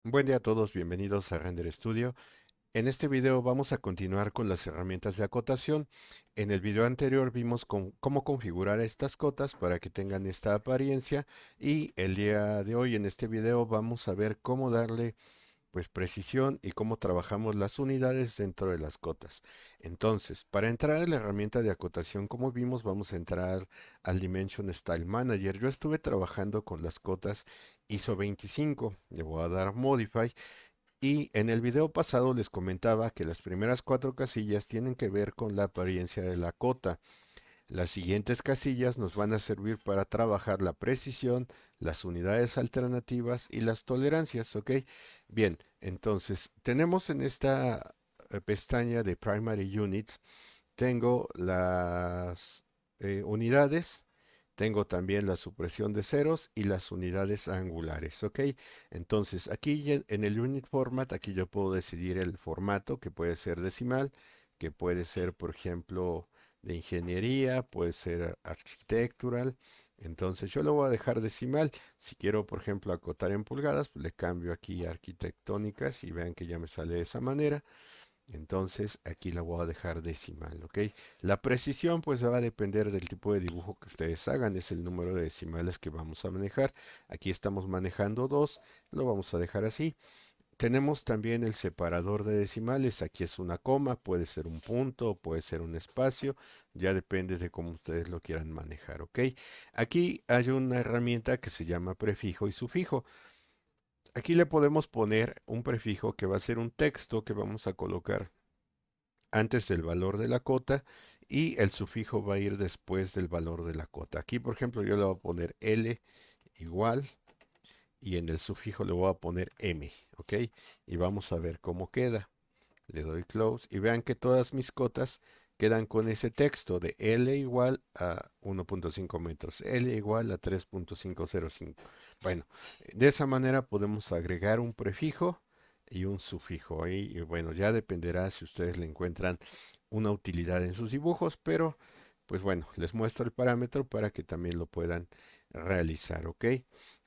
Buen día a todos, bienvenidos a Render Studio. En este video vamos a continuar con las herramientas de acotación. En el video anterior vimos cómo configurar estas cotas para que tengan esta apariencia y el día de hoy en este video vamos a ver cómo darle pues precisión y cómo trabajamos las unidades dentro de las cotas. Entonces, para entrar a la herramienta de acotación, como vimos, vamos a entrar al Dimension Style Manager. Yo estuve trabajando con las cotas ISO 25, le voy a dar Modify y en el video pasado les comentaba que las primeras cuatro casillas tienen que ver con la apariencia de la cota. Las siguientes casillas nos van a servir para trabajar la precisión, las unidades alternativas y las tolerancias, ¿ok? Bien, entonces tenemos en esta pestaña de Primary Units, tengo las unidades, tengo también la supresión de ceros y las unidades angulares, ¿ok? Entonces aquí en el Unit Format, aquí yo puedo decidir el formato, que puede ser decimal, que puede ser, por ejemplo, de ingeniería, puede ser architectural. Entonces yo lo voy a dejar decimal. Si quiero, por ejemplo, acotar en pulgadas, pues le cambio aquí a arquitectónicas y vean que ya me sale de esa manera. Entonces aquí la voy a dejar decimal, ¿ok? La precisión pues va a depender del tipo de dibujo que ustedes hagan, es el número de decimales que vamos a manejar. Aquí estamos manejando 2, lo vamos a dejar así. Tenemos también el separador de decimales, aquí es una coma, puede ser un punto, puede ser un espacio, ya depende de cómo ustedes lo quieran manejar, ¿ok? Aquí hay una herramienta que se llama prefijo y sufijo. Aquí le podemos poner un prefijo que va a ser un texto que vamos a colocar antes del valor de la cota y el sufijo va a ir después del valor de la cota. Aquí, por ejemplo, yo le voy a poner L igual y en el sufijo le voy a poner M, ¿ok? Y vamos a ver cómo queda. Le doy close y vean que todas mis cotas quedan con ese texto de L igual a 1.5 metros, L igual a 3.505. Bueno, de esa manera podemos agregar un prefijo y un sufijo ahí. Y bueno, ya dependerá si ustedes le encuentran una utilidad en sus dibujos, pero pues bueno, les muestro el parámetro para que también lo puedan realizar, ¿ok?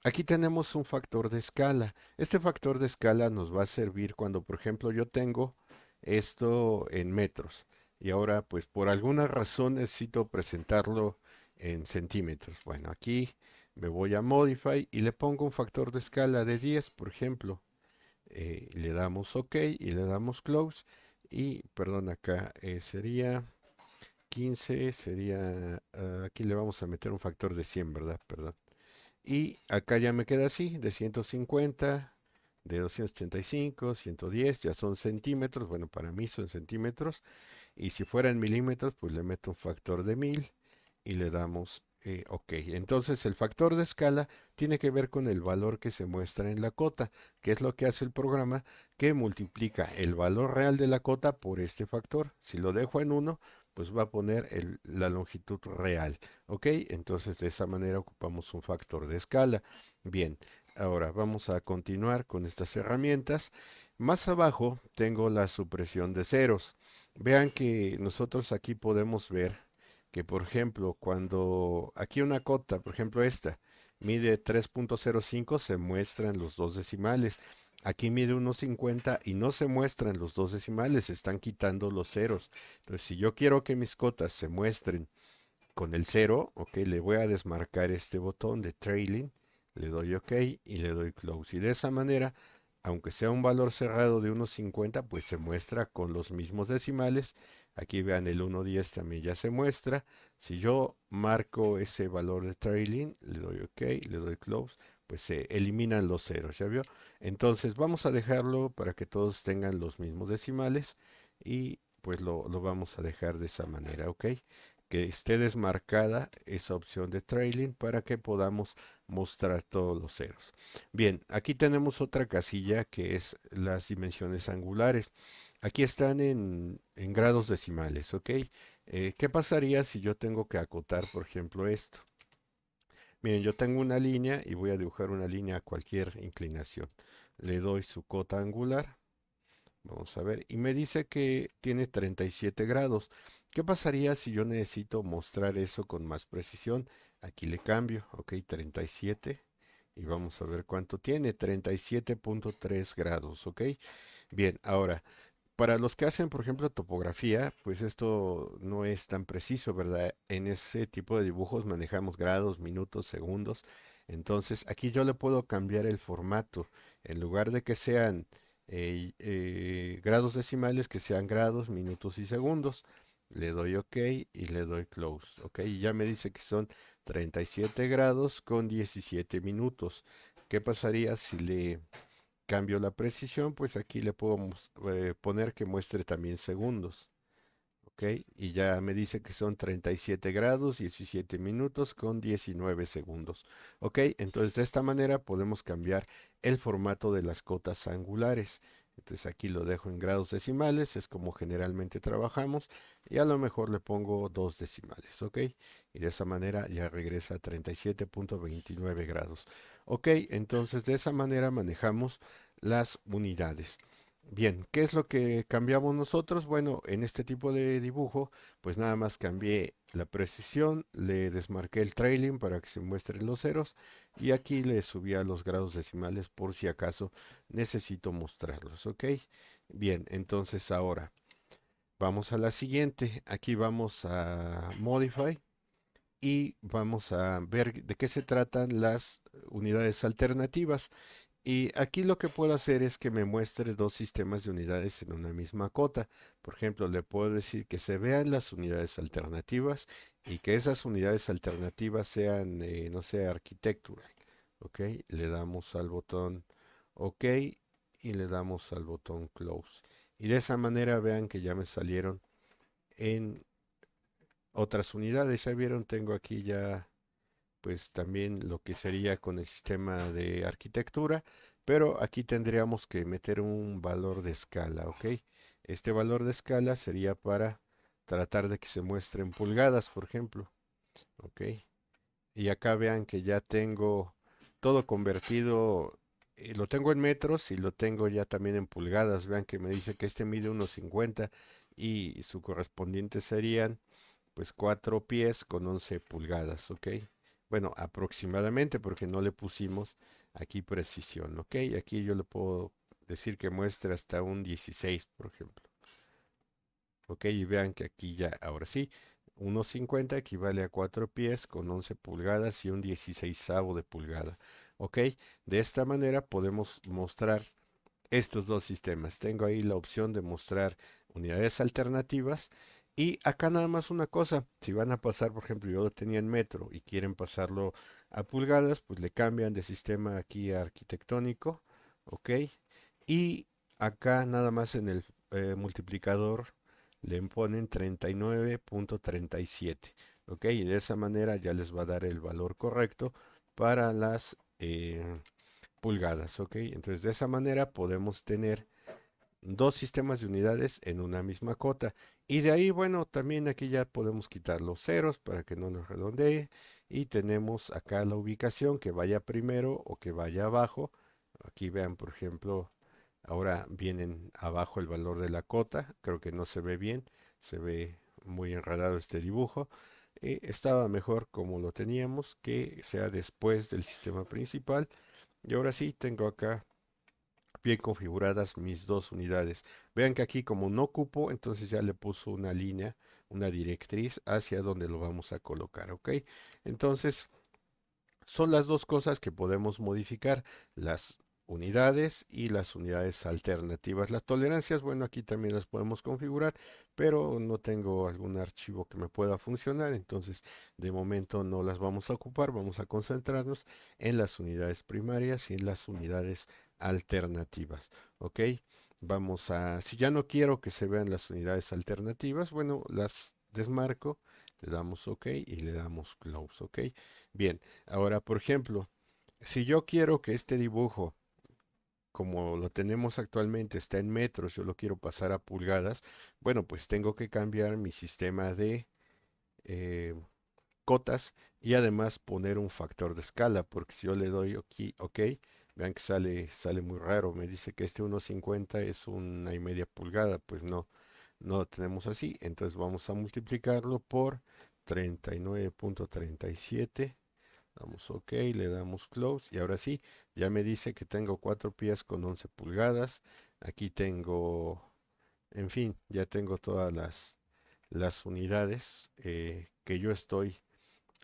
Aquí tenemos un factor de escala. Este factor de escala nos va a servir cuando, por ejemplo, yo tengo esto en metros y ahora pues por alguna razón necesito presentarlo en centímetros. Bueno, aquí me voy a Modify y le pongo un factor de escala de 10, por ejemplo. Le damos OK y le damos Close. Y, perdón, acá sería 15, sería, aquí le vamos a meter un factor de 100, ¿verdad? Perdón. Y acá ya me queda así, de 150, de 285, 110, ya son centímetros, bueno, para mí son centímetros. Y si fuera en milímetros, pues le meto un factor de 1000 y le damos OK. Entonces el factor de escala tiene que ver con el valor que se muestra en la cota, que es lo que hace el programa, que multiplica el valor real de la cota por este factor. Si lo dejo en 1, pues va a poner la longitud real. ¿Ok? Entonces de esa manera ocupamos un factor de escala. Bien, ahora vamos a continuar con estas herramientas. Más abajo tengo la supresión de ceros. Vean que nosotros aquí podemos ver que, por ejemplo, cuando aquí una cota, por ejemplo esta, mide 3.05, se muestran los dos decimales. Aquí mide 1.50 y no se muestran los dos decimales, se están quitando los ceros. Entonces, si yo quiero que mis cotas se muestren con el cero, ok, le voy a desmarcar este botón de trailing, le doy OK y le doy close. Y de esa manera, aunque sea un valor cerrado de 1.50, pues se muestra con los mismos decimales. Aquí vean el 1.10 también ya se muestra. Si yo marco ese valor de trailing, le doy OK, le doy close, pues se eliminan los ceros, ¿ya vio? Entonces vamos a dejarlo para que todos tengan los mismos decimales y pues lo vamos a dejar de esa manera, ¿ok? Que esté desmarcada esa opción de trailing para que podamos mostrar todos los ceros. Bien, aquí tenemos otra casilla que es las dimensiones angulares. Aquí están en grados decimales, ¿ok? ¿Qué pasaría si yo tengo que acotar, por ejemplo, esto? Miren, yo tengo una línea y voy a dibujar una línea a cualquier inclinación. Le doy su cota angular. Vamos a ver. Y me dice que tiene 37 grados. ¿Qué pasaría si yo necesito mostrar eso con más precisión? Aquí le cambio. Ok, 37. y vamos a ver cuánto tiene, 37.3 grados, ¿ok? Bien, ahora, para los que hacen, por ejemplo, topografía, pues esto no es tan preciso, ¿verdad? En ese tipo de dibujos manejamos grados, minutos, segundos. Entonces, aquí yo le puedo cambiar el formato. En lugar de que sean grados decimales, que sean grados, minutos y segundos. Le doy OK y le doy Close. OK, y ya me dice que son 37 grados con 17 minutos. ¿Qué pasaría si le cambio la precisión? Pues aquí le puedo poner que muestre también segundos. ¿Ok? Y ya me dice que son 37 grados, 17 minutos con 19 segundos. ¿Ok? Entonces de esta manera podemos cambiar el formato de las cotas angulares. Entonces aquí lo dejo en grados decimales, es como generalmente trabajamos, y a lo mejor le pongo dos decimales, ¿ok? Y de esa manera ya regresa a 37.29 grados. ¿Ok? Entonces de esa manera manejamos las unidades. Bien, ¿qué es lo que cambiamos nosotros? Bueno, en este tipo de dibujo, pues nada más cambié la precisión, le desmarqué el trailing para que se muestren los ceros y aquí le subí a los grados decimales por si acaso necesito mostrarlos, ¿ok? Bien, entonces ahora vamos a la siguiente. Aquí vamos a Modify y vamos a ver de qué se tratan las unidades alternativas. Y aquí lo que puedo hacer es que me muestre dos sistemas de unidades en una misma cota. Por ejemplo, le puedo decir que se vean las unidades alternativas y que esas unidades alternativas sean, no sé, architectural. ¿Ok? Le damos al botón OK y le damos al botón Close. Y de esa manera vean que ya me salieron en otras unidades. Ya vieron, tengo aquí ya pues también lo que sería con el sistema de arquitectura, pero aquí tendríamos que meter un valor de escala, ¿ok? Este valor de escala sería para tratar de que se muestren pulgadas, por ejemplo, ¿ok? Y acá vean que ya tengo todo convertido, lo tengo en metros y lo tengo ya también en pulgadas. Vean que me dice que este mide 1,50 y su correspondiente serían pues 4 pies con 11 pulgadas, ¿ok? Bueno, aproximadamente porque no le pusimos aquí precisión, ¿ok? Aquí yo le puedo decir que muestre hasta un 16, por ejemplo. ¿Ok? Y vean que aquí ya, ahora sí, 1,50 equivale a 4 pies con 11 pulgadas y un 16 de pulgada. ¿Ok? De esta manera podemos mostrar estos dos sistemas. Tengo ahí la opción de mostrar unidades alternativas y acá nada más una cosa, si van a pasar, por ejemplo, yo lo tenía en metro y quieren pasarlo a pulgadas, pues le cambian de sistema aquí a arquitectónico, ¿ok? Y acá nada más en el multiplicador le ponen 39.37, ¿ok? Y de esa manera ya les va a dar el valor correcto para las pulgadas, ¿ok? Entonces de esa manera podemos tener dos sistemas de unidades en una misma cota. Y de ahí, bueno, también aquí ya podemos quitar los ceros para que no nos redondee. Y tenemos acá la ubicación que vaya primero o que vaya abajo. Aquí vean, por ejemplo, ahora vienen abajo el valor de la cota. Creo que no se ve bien, se ve muy enredado este dibujo. Estaba mejor como lo teníamos, que sea después del sistema principal. Y ahora sí, tengo acá bien configuradas mis dos unidades. Vean que aquí como no ocupo, entonces ya le puso una línea, una directriz hacia donde lo vamos a colocar, ¿ok? Entonces, son las dos cosas que podemos modificar, las unidades y las unidades alternativas. Las tolerancias, bueno, aquí también las podemos configurar, pero no tengo algún archivo que me pueda funcionar, entonces de momento no las vamos a ocupar, vamos a concentrarnos en las unidades primarias y en las unidades alternativas, ¿ok? Vamos a, si ya no quiero que se vean las unidades alternativas, bueno, las desmarco, le damos OK y le damos Close, ¿ok? Bien, ahora, por ejemplo, si yo quiero que este dibujo, como lo tenemos actualmente, está en metros, yo lo quiero pasar a pulgadas, bueno, pues tengo que cambiar mi sistema de eh, cotas y además poner un factor de escala, porque si yo le doy aquí, OK, vean que sale muy raro, me dice que este 1,50 es 1,5 pulgada, pues no, no lo tenemos así, entonces vamos a multiplicarlo por 39.37 Damos OK, le damos Close y ahora sí, ya me dice que tengo 4 pies con 11 pulgadas. Aquí tengo, en fin, ya tengo todas las unidades que yo estoy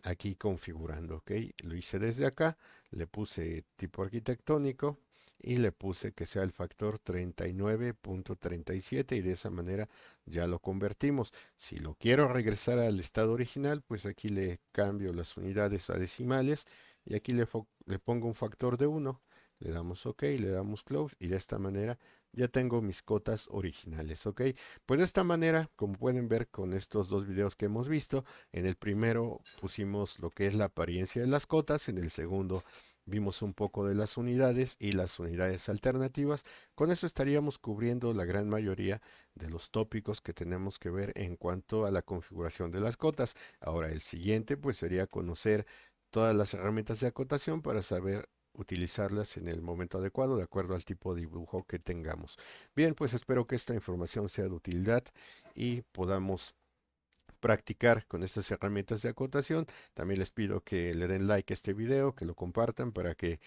aquí configurando, ¿ok? Lo hice desde acá, le puse tipo arquitectónico y le puse que sea el factor 39.37 y de esa manera ya lo convertimos. Si lo quiero regresar al estado original, pues aquí le cambio las unidades a decimales y aquí le pongo un factor de 1. Le damos OK, le damos Close y de esta manera ya tengo mis cotas originales, ¿ok? Pues de esta manera, como pueden ver con estos dos videos que hemos visto, en el primero pusimos lo que es la apariencia de las cotas, en el segundo vimos un poco de las unidades y las unidades alternativas. Con eso estaríamos cubriendo la gran mayoría de los tópicos que tenemos que ver en cuanto a la configuración de las cotas. Ahora el siguiente pues sería conocer todas las herramientas de acotación para saber utilizarlas en el momento adecuado de acuerdo al tipo de dibujo que tengamos. Bien, pues espero que esta información sea de utilidad y podamos practicar con estas herramientas de acotación. También les pido que le den like a este video, que lo compartan para que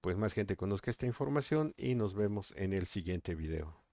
pues más gente conozca esta información y nos vemos en el siguiente video.